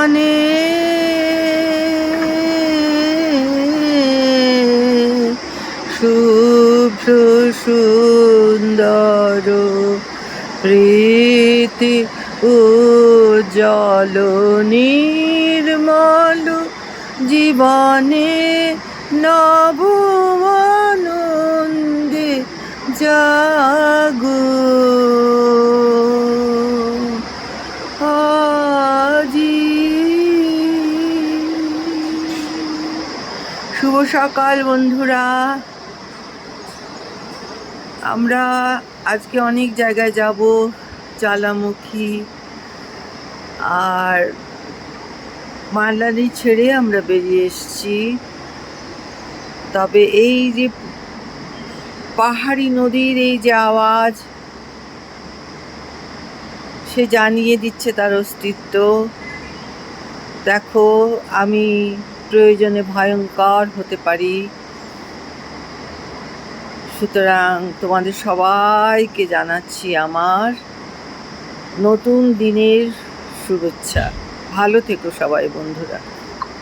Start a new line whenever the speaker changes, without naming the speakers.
জীবনে শুভ্র সুন্দর প্রীতি উজ্জ্বল নির্মল জীবনে নব আনন্দে জাগো আজি। শুভ সকাল বন্ধুরা। আমরা আজকে অনেক জায়গায় যাব, জ্বালামুখী আর মালানি ছেড়ে আমরা বেরিয়ে এসেছি। তবে এই যে পাহাড়ি নদীর এই যে আওয়াজ, সে জানিয়ে দিচ্ছে তার অস্তিত্ব। দেখো, আমি প্রয়োজনে ভয়ঙ্কর হতে পারি, সুতরাং তোমাদের সবাইকে জানাচ্ছি আমার নতুন দিনের শুভেচ্ছা। ভালো থেকো সবাই বন্ধুরা।